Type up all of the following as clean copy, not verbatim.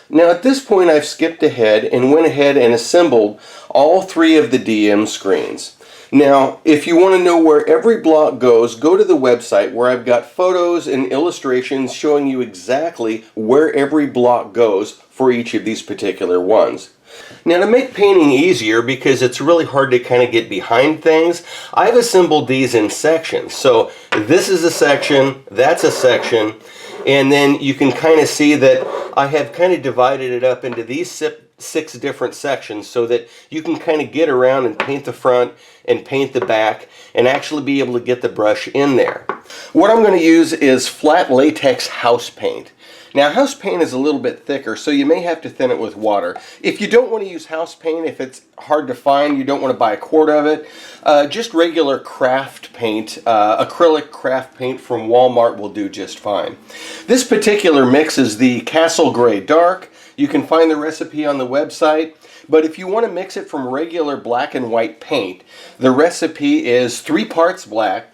Now at this point I've skipped ahead and went ahead and assembled all three of the DM screens. Now if you want to know where every block goes, go to the website where I've got photos and illustrations showing you exactly where every block goes for each of these particular ones. Now to make painting easier, because it's really hard to kind of get behind things, I've assembled these in sections. So this is a section, that's a section, and then you can kind of see that I have kind of divided it up into these six different sections so that you can kind of get around and paint the front and paint the back and actually be able to get the brush in there. What I'm going to use is flat latex house paint. Now house paint is a little bit thicker, so you may have to thin it with water. If you don't want to use house paint, if it's hard to find, you don't want to buy a quart of it, just regular craft paint, acrylic craft paint from Walmart will do just fine. This particular mix is the Castle Gray Dark. You can find the recipe on the website, but if you want to mix it from regular black and white paint, the recipe is 3 parts black,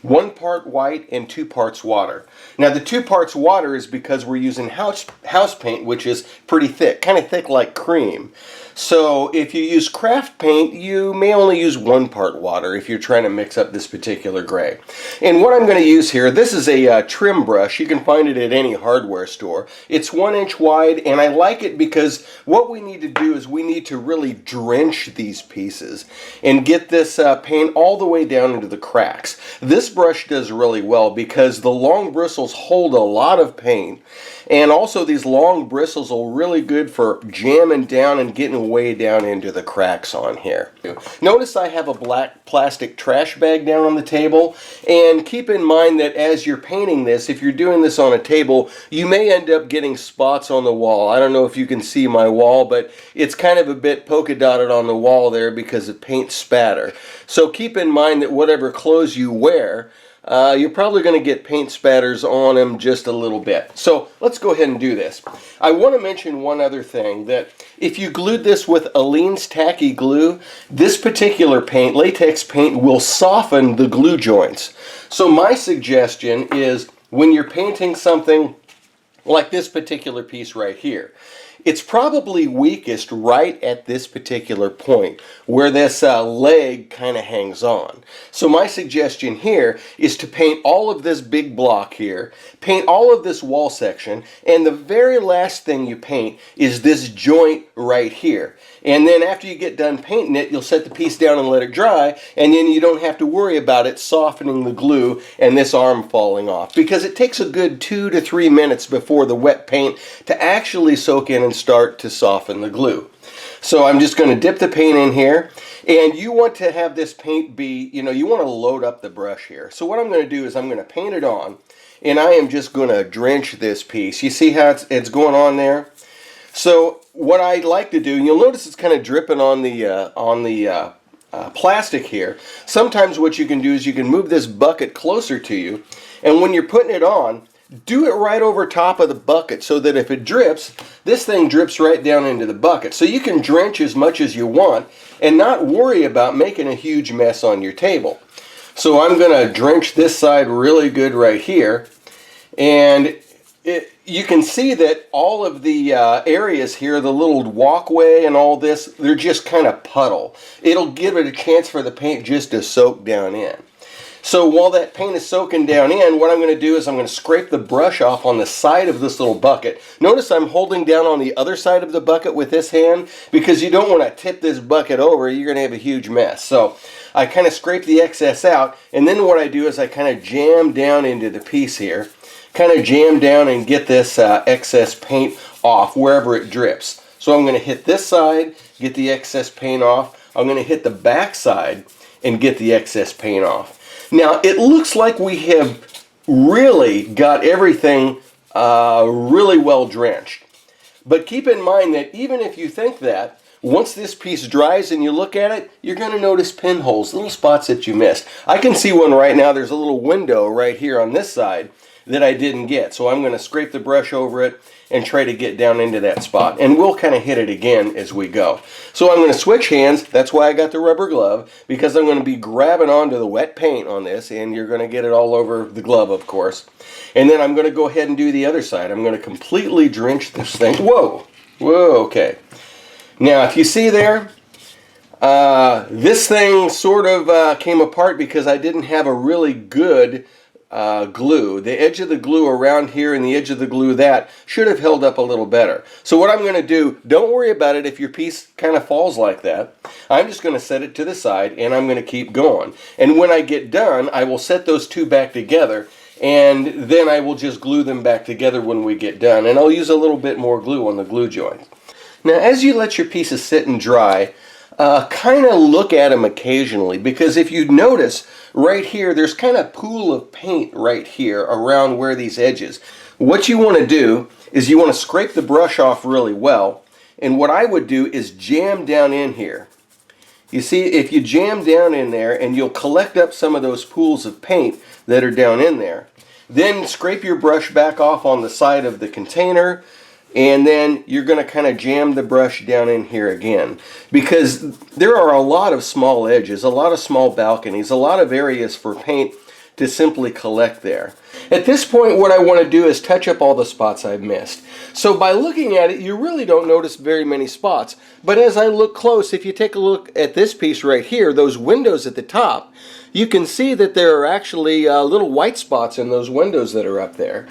1 part white, and 2 parts water. Now the 2 parts water is because we're using house paint, which is pretty thick, kind of thick like cream. So if you use craft paint, you may only use 1 part water if you're trying to mix up this particular gray. And what I'm going to use here, this is a trim brush. You can find it at any hardware store. It's 1 inch wide, and I like it because what we need to do is we need to really drench these pieces and get this paint all the way down into the cracks. This brush does really well because the long bristles hold a lot of paint, and also these long bristles are really good for jamming down and getting way down into the cracks on here. Notice I have a black plastic trash bag down on the table, and keep in mind that as you're painting this, if you're doing this on a table, you may end up getting spots on the wall. I don't know if you can see my wall, but it's kind of a bit polka dotted on the wall there because of paint spatter. So keep in mind that whatever clothes you wear, you're probably going to get paint spatters on them just a little bit. So let's go ahead and do this. I want to mention one other thing, that if you glued this with Aleene's tacky glue, this particular paint, latex paint, will soften the glue joints. So my suggestion is when you're painting something like this particular piece right here, it's probably weakest right at this particular point where this leg kind of hangs on. So my suggestion here is to paint all of this big block here, paint all of this wall section, and the very last thing you paint is this joint right here. And then after you get done painting it, you'll set the piece down and let it dry, and then you don't have to worry about it softening the glue and this arm falling off, because it takes a good 2 to 3 minutes before the wet paint to actually soak in and start to soften the glue. So I'm just going to dip the paint in here, and you want to have this paint be, you want to load up the brush here. So what I'm going to do is I'm going to paint it on, and I am just going to drench this piece. You see how it's going on there? So what I like to do, you'll notice it's kind of dripping on the plastic here. Sometimes what you can do is you can move this bucket closer to you, and when you're putting it on, do it right over top of the bucket so that if it drips, this thing drips right down into the bucket. So you can drench as much as you want and not worry about making a huge mess on your table. So I'm going to drench this side really good right here, and you can see that all of the areas here, the little walkway and all this, they're just kind of puddle. It'll give it a chance for the paint just to soak down in. So while that paint is soaking down in, what I'm going to do is I'm going to scrape the brush off on the side of this little bucket. Notice I'm holding down on the other side of the bucket with this hand because you don't want to tip this bucket over. You're going to have a huge mess. So I kind of scrape the excess out, and then what I do is I kind of jam down into the piece here, kind of jam down and get this excess paint off wherever it drips. So I'm going to hit this side, get the excess paint off. I'm going to hit the back side and get the excess paint off. Now it looks like we have really got everything really well drenched. But keep in mind that even if you think that, once this piece dries and you look at it, you're going to notice pinholes, little spots that you missed. I can see one right now. There's a little window right here on this side that I didn't get. So I'm going to scrape the brush over it and try to get down into that spot. And we'll kind of hit it again as we go. So I'm going to switch hands. That's why I got the rubber glove, because I'm going to be grabbing onto the wet paint on this, and you're going to get it all over the glove, of course. And then I'm going to go ahead and do the other side. I'm going to completely drench this thing. Whoa! Whoa, okay. Now, if you see there, this thing sort of came apart because I didn't have a really good glue. The edge of the glue around here and the edge of the glue that should have held up a little better. So what I'm going to do, don't worry about it if your piece kind of falls like that. I'm just going to set it to the side and I'm going to keep going. And when I get done, I will set those two back together, and then I will just glue them back together when we get done. And I'll use a little bit more glue on the glue joint. Now, as you let your pieces sit and dry, kind of look at them occasionally, because if you notice right here, there's kind of a pool of paint right here around where these edges. What you want to do is you want to scrape the brush off really well, and what I would do is jam down in here. You see, if you jam down in there, and you'll collect up some of those pools of paint that are down in there. Then scrape your brush back off on the side of the container, and then you're going to kind of jam the brush down in here again, because there are a lot of small edges, a lot of small balconies, a lot of areas for paint to simply collect there. At this point, what I want to do is touch up all the spots I've missed. So by looking at it, you really don't notice very many spots. But as I look close, if you take a look at this piece right here, those windows at the top, you can see that there are actually little white spots in those windows that are up there.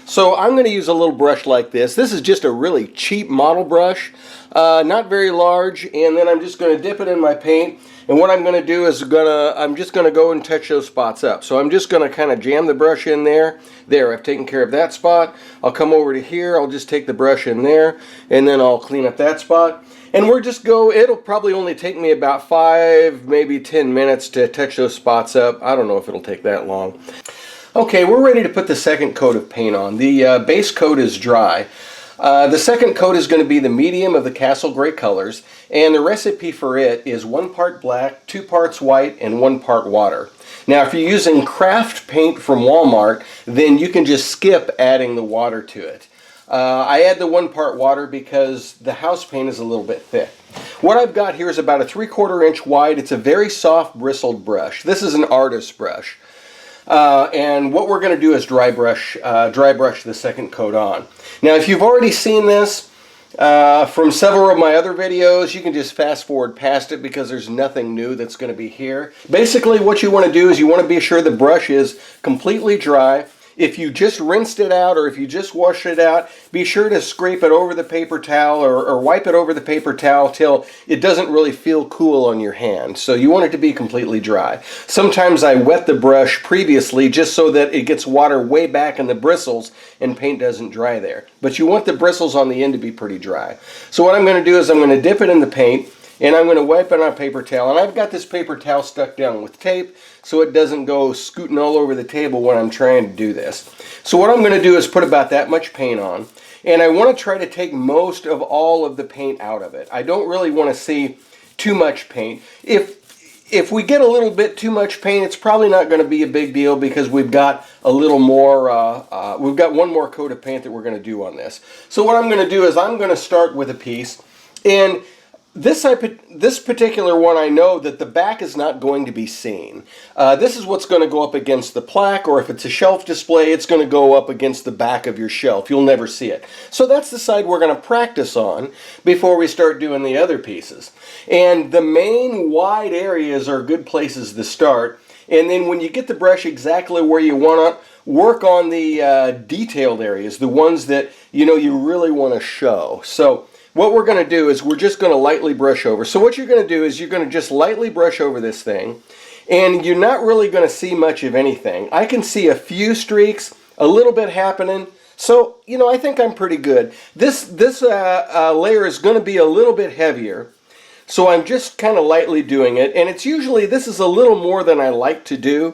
So I'm going to use a little brush like this. This is just a really cheap model brush, not very large, and then I'm just going to dip it in my paint. And what I'm going to do is I'm just going to go and touch those spots up. So I'm just going to kind of jam the brush in there. There, I've taken care of that spot. I'll come over to here. I'll just take the brush in there, and then I'll clean up that spot. And we're just it'll probably only take me about 5, maybe 10 minutes to touch those spots up. I don't know if it'll take that long. Okay, we're ready to put the second coat of paint on. The base coat is dry. The second coat is going to be the medium of the Castle Gray colors, and the recipe for it is 1 part black, 2 parts white, and 1 part water. Now, if you're using craft paint from Walmart, then you can just skip adding the water to it. I add the 1 part water because the house paint is a little bit thick. What I've got here is about a 3/4 inch wide. It's a very soft bristled brush. This is an artist brush. And what we're going to do is dry brush the second coat on. Now, if you've already seen this from several of my other videos, you can just fast forward past it because there's nothing new that's going to be here. Basically, what you want to do is you want to be sure the brush is completely dry. If you just rinsed it out or if you just washed it out, be sure to scrape it over the paper towel or wipe it over the paper towel till it doesn't really feel cool on your hand. So you want it to be completely dry. Sometimes I wet the brush previously just so that it gets water way back in the bristles and paint doesn't dry there. But you want the bristles on the end to be pretty dry. So what I'm going to do is I'm going to dip it in the paint, and I'm going to wipe it on a paper towel. And I've got this paper towel stuck down with tape so it doesn't go scooting all over the table when I'm trying to do this. So what I'm going to do is put about that much paint on. And I want to try to take most of all of the paint out of it. I don't really want to see too much paint. If we get a little bit too much paint, it's probably not going to be a big deal because we've got a little more, we've got 1 more coat of paint that we're going to do on this. So what I'm going to do is I'm going to start with a piece, and this particular one, I know that the back is not going to be seen. This is what's going to go up against the plaque, or if it's a shelf display, it's going to go up against the back of your shelf. You'll never see it. So that's the side we're going to practice on before we start doing the other pieces. And the main wide areas are good places to start. And then when you get the brush exactly where you want it, work on the detailed areas, the ones that you really want to show. So what we're going to do is we're just going to lightly brush over. So what you're going to do is you're going to just lightly brush over this thing, and you're not really going to see much of anything. I can see a few streaks, a little bit happening. So, I think I'm pretty good. This layer is going to be a little bit heavier, so I'm just kind of lightly doing it. And it's usually, this is a little more than I like to do.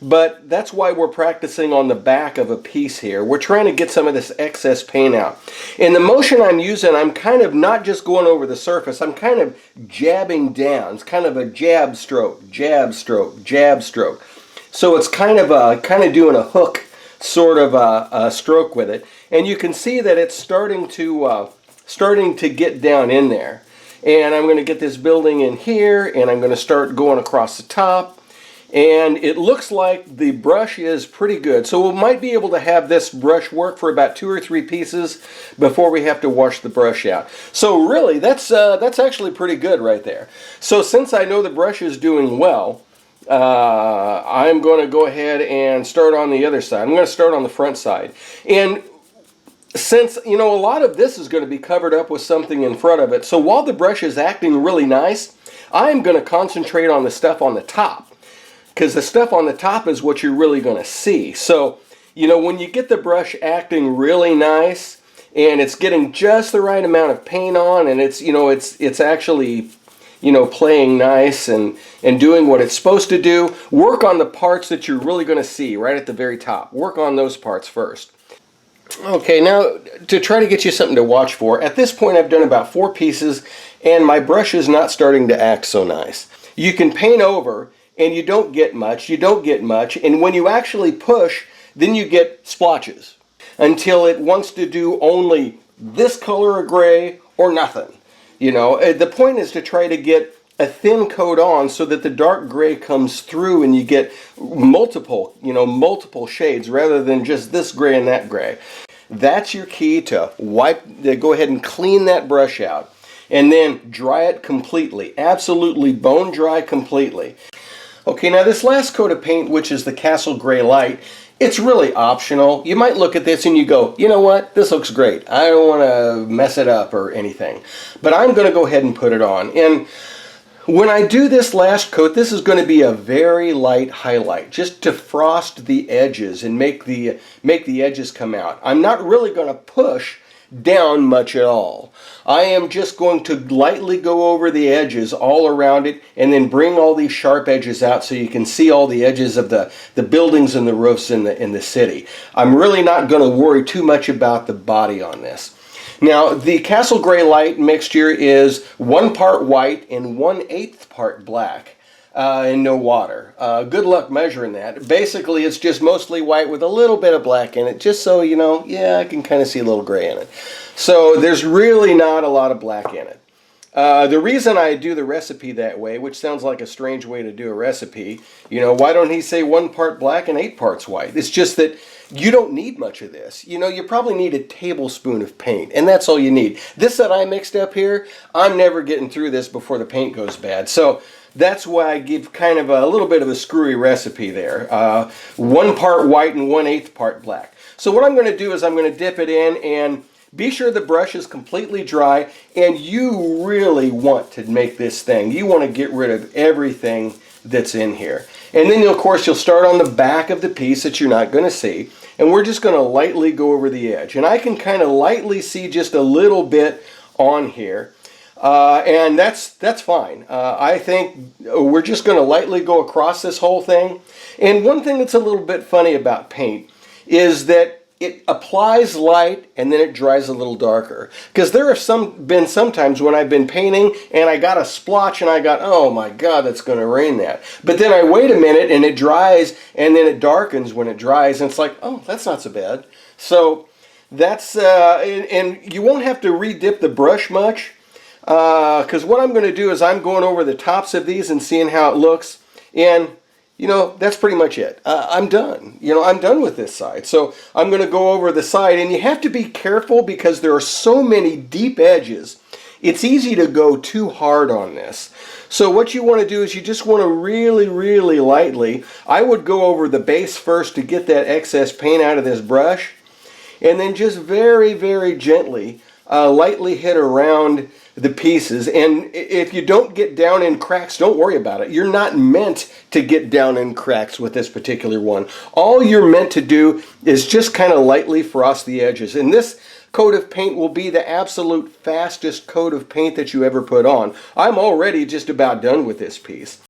But that's why we're practicing on the back of a piece here. We're trying to get some of this excess paint out. And the motion I'm using, I'm kind of not just going over the surface. I'm kind of jabbing down. It's kind of a jab stroke, jab stroke, jab stroke. So it's kind of doing a hook sort of a stroke with it. And you can see that it's starting to get down in there. And I'm going to get this building in here, and I'm going to start going across the top. And it looks like the brush is pretty good. So we might be able to have this brush work for about 2 or 3 pieces before we have to wash the brush out. So really, that's actually pretty good right there. So since I know the brush is doing well, I'm going to go ahead and start on the other side. I'm going to start on the front side. And since, you know, a lot of this is going to be covered up with something in front of it, so while the brush is acting really nice, I'm going to concentrate on the stuff on the top. Because the stuff on the top is what you're really going to see. So, you know, when you get the brush acting really nice and it's getting just the right amount of paint on, and it's, you know, it's actually, you know, playing nice and doing what it's supposed to do, work on the parts that you're really going to see right at the very top. Work on those parts first. Okay, now to try to get you something to watch for, at this point I've done about 4 pieces and my brush is not starting to act so nice. You can paint over and you don't get much, and when you actually push, then you get splotches until it wants to do only this color of gray or nothing. You know, the point is to try to get a thin coat on so that the dark gray comes through and you get multiple, you know, multiple shades rather than just this gray and that gray. That's your key to go ahead and clean that brush out and then dry it completely, absolutely bone dry completely. Okay, now this last coat of paint, which is the Castle Gray Light, it's really optional. You might look at this and you go, you know what, this looks great. I don't want to mess it up or anything. But I'm going to go ahead and put it on. And when I do this last coat, this is going to be a very light highlight, just to frost the edges and make the edges come out. I'm not really going to push down much at all. I am just going to lightly go over the edges all around it and then bring all these sharp edges out so you can see all the edges of the buildings and the roofs in the city. I'm really not going to worry too much about the body on this. Now, the Castle Gray Light mixture is 1 part white and 1/8 part black. And no water. Good luck measuring that. Basically, it's just mostly white with a little bit of black in it, just so you know, yeah, I can kind of see a little gray in it. So there's really not a lot of black in it. The reason I do the recipe that way, which sounds like a strange way to do a recipe, you know, why don't he say 1 part black and 8 parts white? It's just that you don't need much of this. You know, you probably need a tablespoon of paint, and that's all you need. This that I mixed up here, I'm never getting through this before the paint goes bad. So that's why I give kind of a little bit of a screwy recipe there. 1 part white and 1/8 part black. So what I'm going to do is I'm going to dip it in and be sure the brush is completely dry, and you really want to make this thing. You want to get rid of everything that's in here. And then of course you'll start on the back of the piece that you're not going to see, and we're just going to lightly go over the edge. And I can kind of lightly see just a little bit on here. And that's fine. I think we're just going to lightly go across this whole thing. And one thing that's a little bit funny about paint is that it applies light and then it dries a little darker. Because there have been some times when I've been painting and I got a splotch and I got, oh my God, that's going to rain that. But then I wait a minute and it dries and then it darkens when it dries, and it's like, oh, that's not so bad. So that's, and you won't have to re-dip the brush much. Because what I'm going to do is I'm going over the tops of these and seeing how it looks, and you know, that's pretty much it. I'm done. You know, I'm done with this side. So I'm going to go over the side, and you have to be careful because there are so many deep edges. It's easy to go too hard on this. So what you want to do is you just want to really, really lightly, I would go over the base first to get that excess paint out of this brush, and then just very, very gently, lightly hit around the pieces. And if you don't get down in cracks, don't worry about it. You're not meant to get down in cracks with this particular one. All you're meant to do is just kind of lightly frost the edges. And this coat of paint will be the absolute fastest coat of paint that you ever put on. I'm already just about done with this piece.